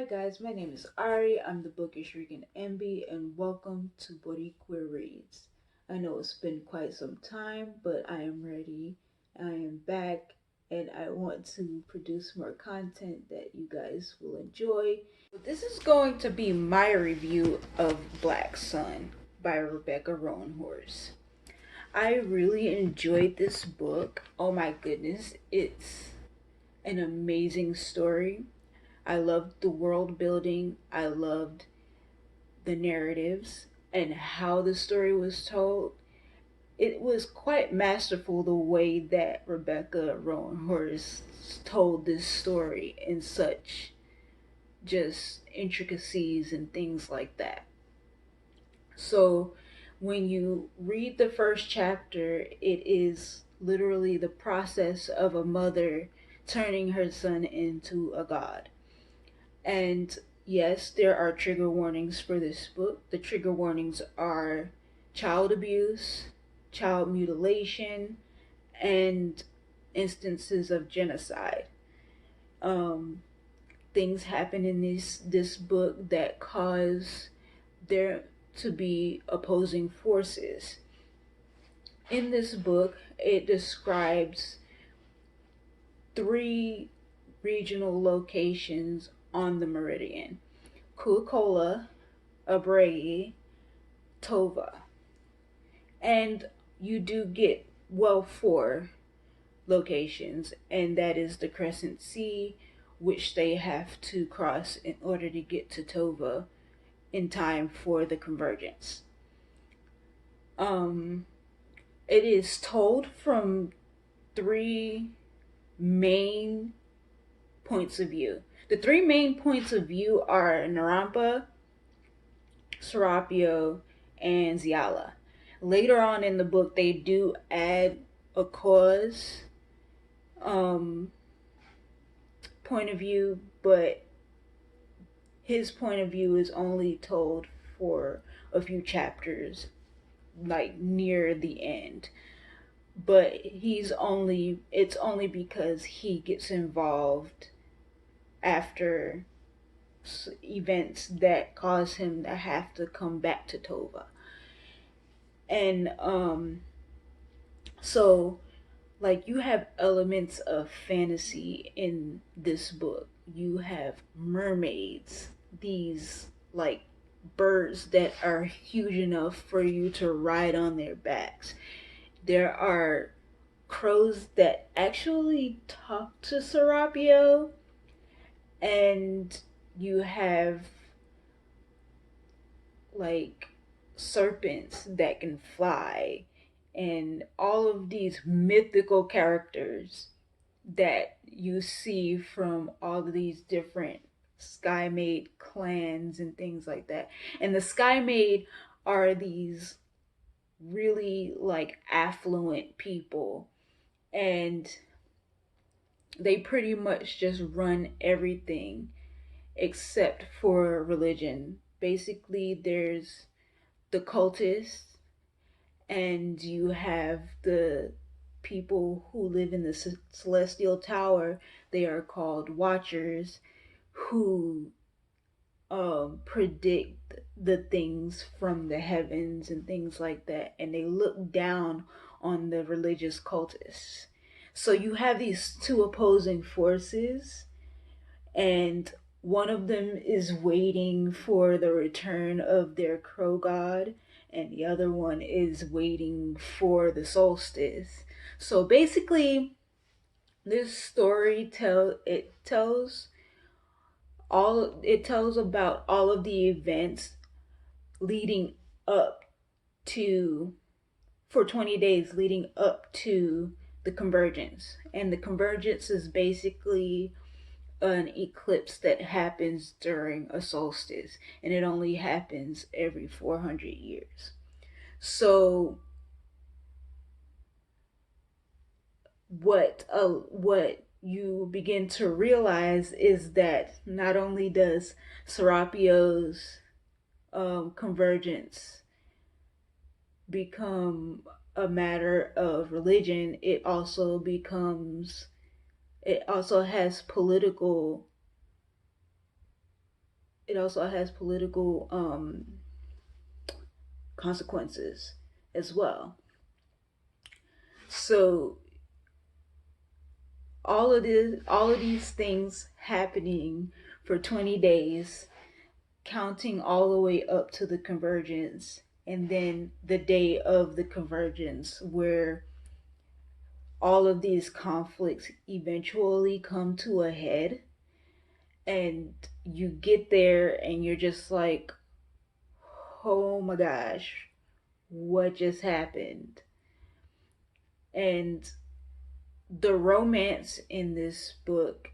guys, my name is Ari. I'm the bookish Rican MB, and welcome to Boricua Reads. I know it's been quite some time, but I am ready. I am back, and I want to produce more content that you guys will enjoy. This is going to be my review of Black Sun by Rebecca Roanhorse. I really enjoyed this book. Oh my goodness, it's an amazing story. I loved the world building. I loved the narratives and how the story was told. It was quite masterful the way that Rebecca Roanhorse told this story in such just intricacies and things like that. So when you read the first chapter, it is literally the process of a mother turning her son into a god. And yes, there are trigger warnings for this book. The trigger warnings are child abuse, child mutilation, and instances of genocide. Um, Things happen in this book that cause there to be opposing forces. In this book, it describes three regional locations on the meridian: Kuakola, Abreu, Tova. And you do get, well, four locations, and that is the Crescent Sea, which they have to cross in order to get to Tova in time for the convergence. Um, it is told from three main points of view. The three main points of view are Narampa, Serapio, and Ziala. Later on in the book, they do add a cause um, point of view, but his point of view is only told for a few chapters, like near the end. But it's only because he gets involved after events that cause him to have to come back to Tova. And so like you have elements of fantasy in this book. You have mermaids, these like birds that are huge enough for you to ride on their backs. There are crows that actually talk to Serapio, and you have like serpents that can fly, and all of these mythical characters that you see from all of these different Sky Maid clans and things like that. And the Sky Maid are these really like affluent people, and they pretty much just run everything except for religion. Basically, there's the cultists, and you have the people who live in the celestial tower. They are called watchers, who predict the things from the heavens and things like that, and they look down on the religious cultists. So you have these two opposing forces, and one of them is waiting for the return of their crow god, and the other one is waiting for the solstice. So basically, this story tells about all of the events leading up to, for 20 days leading up to the convergence. And the convergence is basically an eclipse that happens during a solstice, and it only happens every 400 years. So what you begin to realize is that not only does Serapio's convergence become a matter of religion, it also has political it also has political consequences as well. So all of these things happening for 20 days, counting all the way up to the convergence, and then the day of the convergence where all of these conflicts eventually come to a head, and you get there and you're just like, oh my gosh, what just happened? And the romance in this book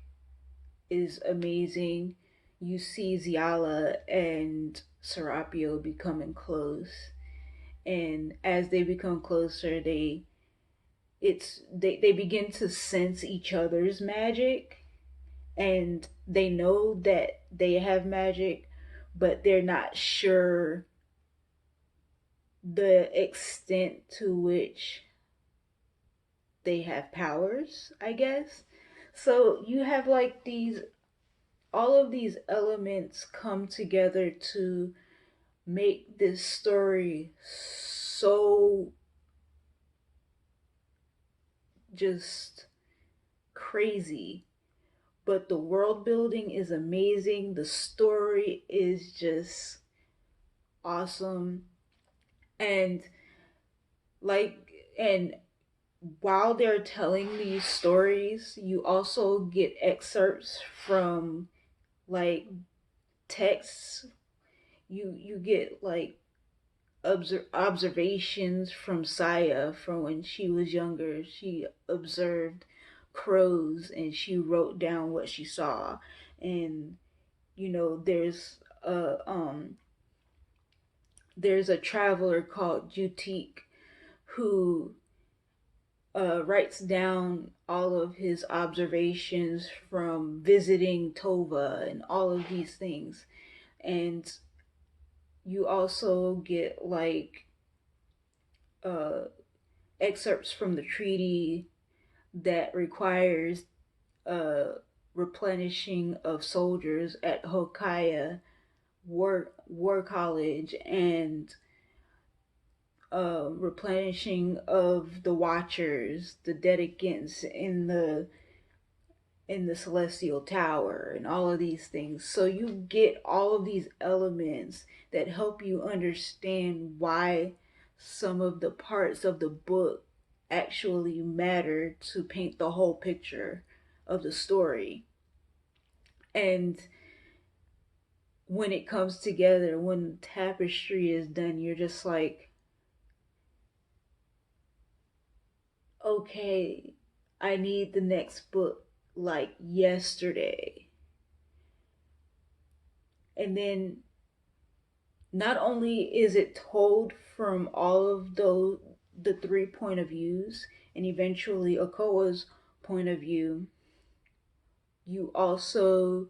is amazing. You see Ziala and Serapio becoming close, and as they become closer, they begin to sense each other's magic, and they know that they have magic, but they're not sure the extent to which they have powers, I guess. So you have like these all of these elements come together to make this story so just crazy. But the world building is amazing. The story is just awesome. And like and while they're telling these stories, you also get excerpts from like texts. You get like observations from Saya from when she was younger. She observed crows and she wrote down what she saw. And there's a traveler called Jutik who writes down all of his observations from visiting Tova and all of these things. And you also get like uh, excerpts from the treaty that requires uh, replenishing of soldiers at Hokaya War College, and replenishing of the Watchers, the Dedicants in the Celestial Tower, and all of these things. So you get all of these elements that help you understand why some of the parts of the book actually matter to paint the whole picture of the story. And when it comes together, when the tapestry is done, you're just like, okay, I need the next book like yesterday. And then not only is it told from all of the three point of views and eventually Okowa's point of view, you also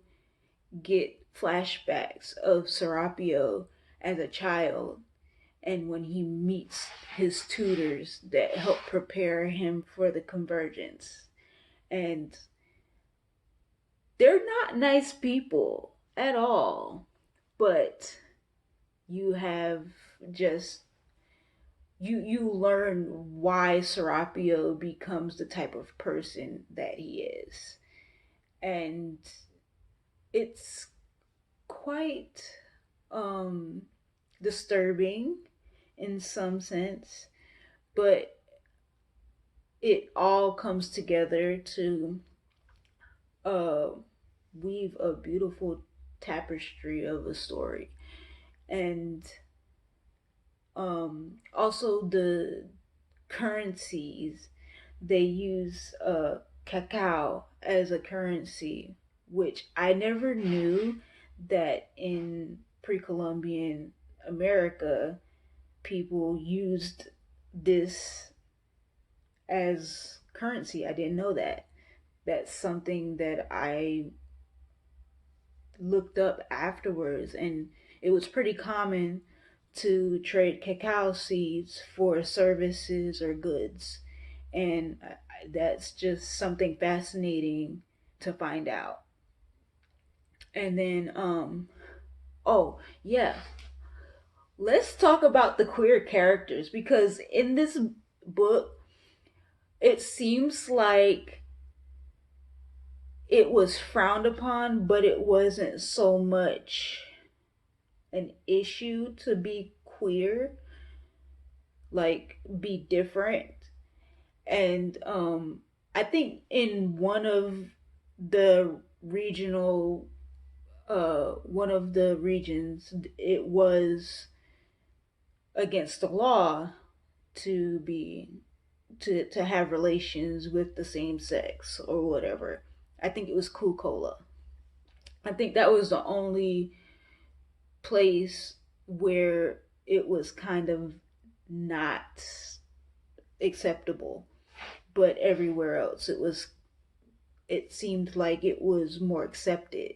get flashbacks of Serapio as a child and when he meets his tutors that help prepare him for the convergence. And they're not nice people at all, but you have just you learn why Serapio becomes the type of person that he is. And it's quite um disturbing in some sense, but it all comes together to uh weave a beautiful tapestry of a story. And also the currencies, they use cacao as a currency, which I never knew that in pre-Columbian America people used this as currency. I didn't know that. That's something that I looked up afterwards, and it was pretty common to trade cacao seeds for services or goods. And that's just something fascinating to find out. And then Oh, yeah. Let's talk about the queer characters because in this book, it seems like it was frowned upon, but it wasn't so much an issue to be queer, like be different. And I think in the regional one of the regions, it was against the law to be to have relations with the same sex or whatever. I think it was Coca-Cola. I think that was the only place where it was kind of not acceptable, but everywhere else it seemed like it was more accepted.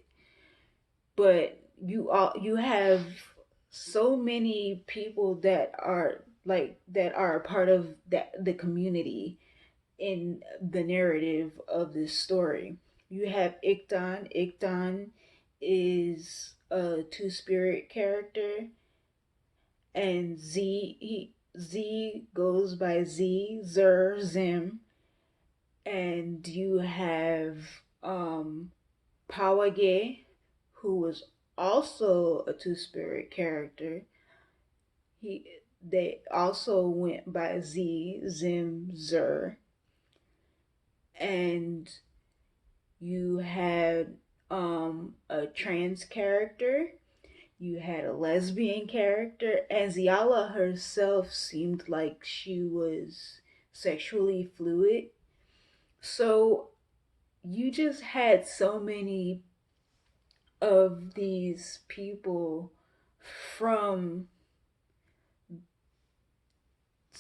But you have so many people that are a part of the community in the narrative of this story. You have Ikton. Ikton is a two spirit character, and Z goes by Zim, and you have Pawage, who was also a two spirit character. They also went by Zer, and you had a trans character, you had a lesbian character, and Ziala herself seemed like she was sexually fluid. So you just had so many of these people from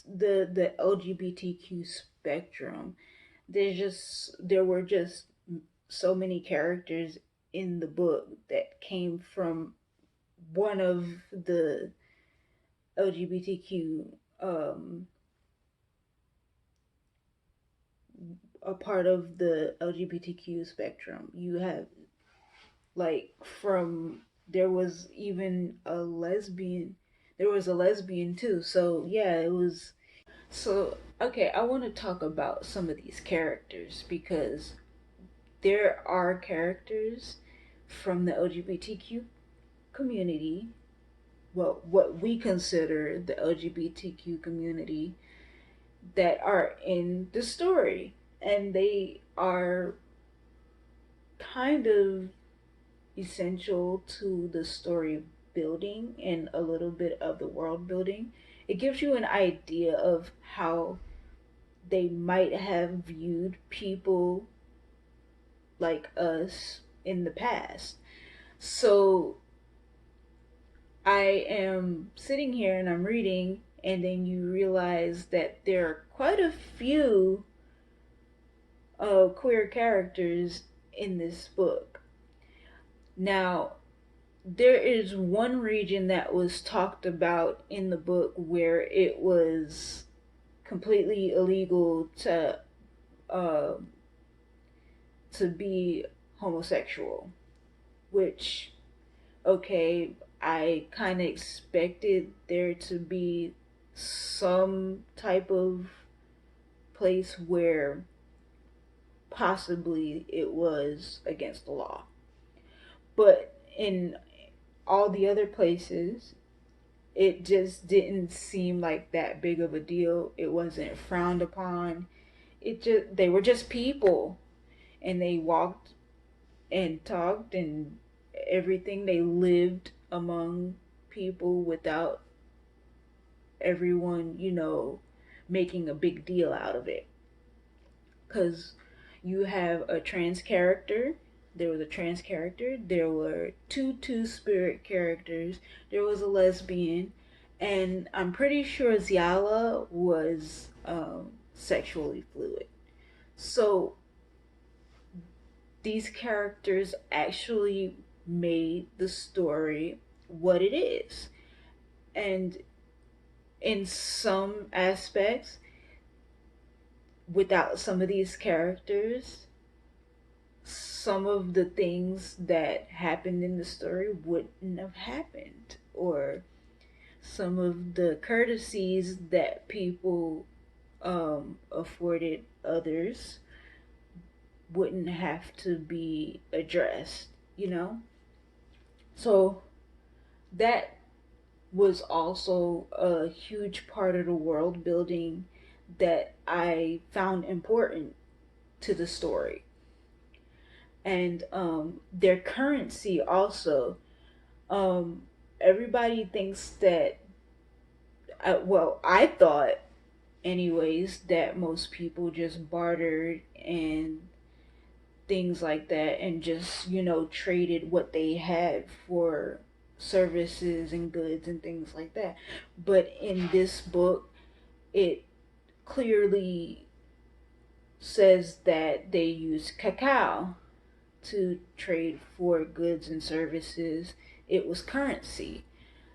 the LGBTQ spectrum. There were just so many characters in the book that came from one of the LGBTQ a part of the LGBTQ spectrum. You have like from there was even a lesbian. There was a lesbian too. So yeah, it was. So okay, I want to talk about some of these characters because there are characters from the LGBTQ community, well, what we consider the LGBTQ community, that are in the story. And they are kind of essential to the story building and a little bit of the world building. It gives you an idea of how they might have viewed people like us in the past. So I am sitting here and I'm reading, and then you realize that there are quite a few queer characters in this book. Now, there is one region that was talked about in the book where it was completely illegal uh, to be homosexual, which, okay, I kind of expected there to be some type of place where possibly it was against the law. But in all the other places, it just didn't seem like that big of a deal. It wasn't frowned upon. They were just people, and they walked and talked and everything. They lived among people without everyone, making a big deal out of it. Because you have a trans character. There was a trans character. There were two spirit characters. There was a lesbian, and I'm pretty sure Ziala was sexually fluid. So these characters actually made the story what it is. And in some aspects, without some of these characters, some of the things that happened in the story wouldn't have happened, or some of the courtesies that people afforded others wouldn't have to be addressed, you know? So that was also a huge part of the world building that I found important to the story. And their currency also. Um, Everybody thinks that, well, I thought, anyways, that most people just bartered and things like that and just, traded what they had for services and goods and things like that. But in this book, it clearly says that they use cacao to trade for goods and services. It was currency.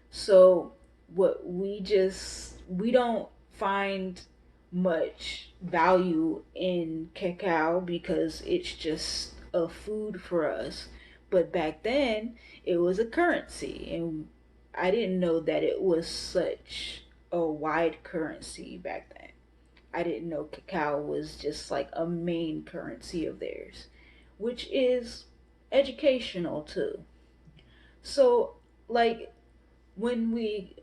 So we don't find much value in cacao because it's just a food for us. But back then it was a currency, and I didn't know that it was such a wide currency back then. I didn't know cacao was just like a main currency of theirs, which is educational too. So, like, when we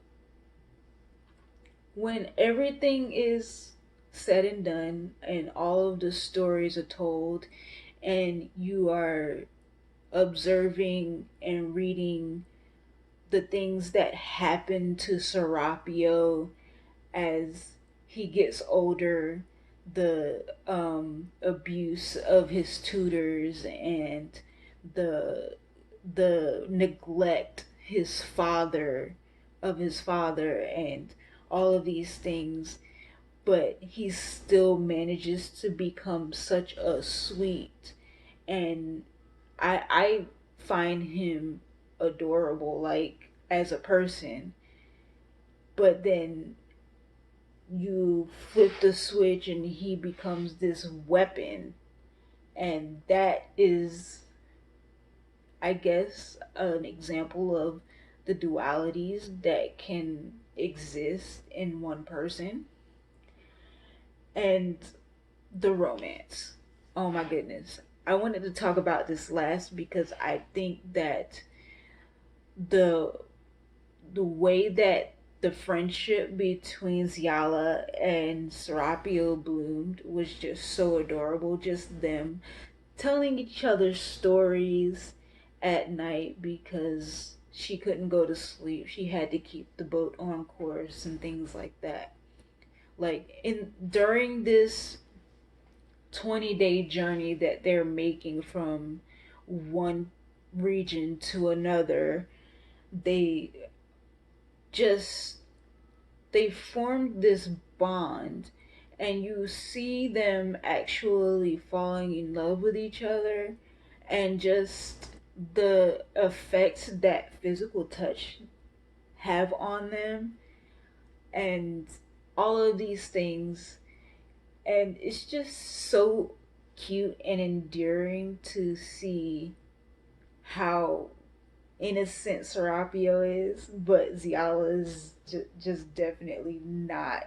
when everything is said and done and all of the stories are told and you are observing and reading the things that happen to Serapio as he gets older, the abuse of his tutors and the neglect his father and all of these things, but he still manages to become such a sweet, and I find him adorable, like, as a person. But then you flip the switch and he becomes this weapon, and that is, I guess, an example of the dualities that can exist in one person. And the romance, oh my goodness, I wanted to talk about this last because I think that the way that the friendship between Ziala and Serapio bloomed was just so adorable. Just them telling each other stories at night because she couldn't go to sleep. She had to keep the boat on course and things like that. Like, in during this 20-day journey that they're making from one region to another, they just they formed this bond, and you see them actually falling in love with each other, and just the effects that physical touch have on them, and all of these things. And it's just so cute and endearing to see how innocent Serapio is, but Ziala is just definitely not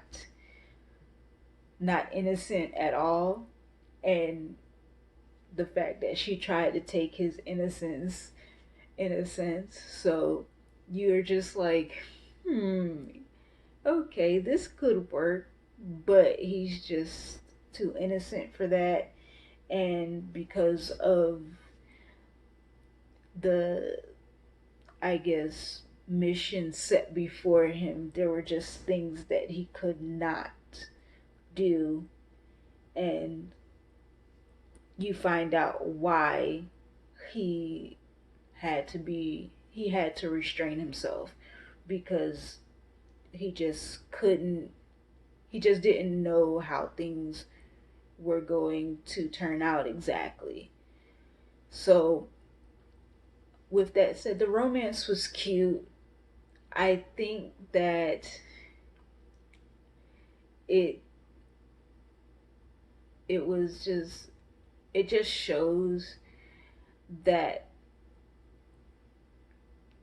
innocent at all. And the fact that she tried to take his innocence, in a sense, so you're just like, okay, this could work, but he's just too innocent for that. And because of the, I guess, mission set before him, there were just things that he could not do. And you find out why he he had to restrain himself, because he just couldn't he just didn't know how things were going to turn out exactly. So, with that said, the romance was cute. I think that it it was just it just shows that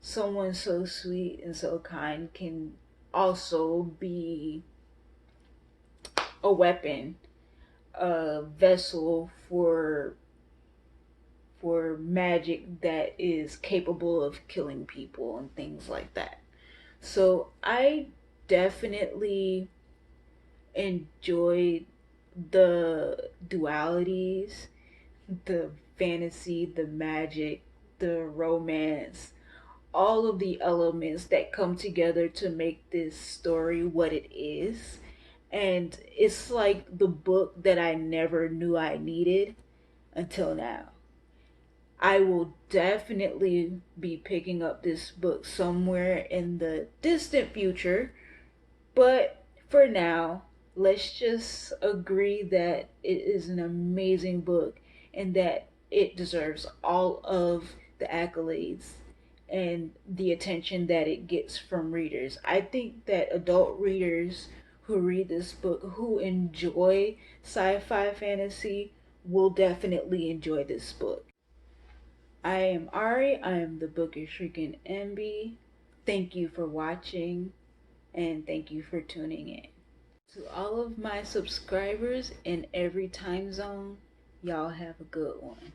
someone so sweet and so kind can also be a weapon, a vessel for magic that is capable of killing people and things like that. So I definitely enjoyed the dualities, the fantasy, the magic, the romance, all of the elements that come together to make this story what it is. And it's like the book that I never knew I needed until now. I will definitely be picking up this book somewhere in the distant future, but for now, let's just agree that it is an amazing book and that it deserves all of the accolades and the attention that it gets from readers. I think that adult readers who read this book, who enjoy sci fi fantasy, will definitely enjoy this book. I am Ari. I am the Bookish Freaking MB. Thank you for watching and thank you for tuning in. To all of my subscribers in every time zone, y'all have a good one.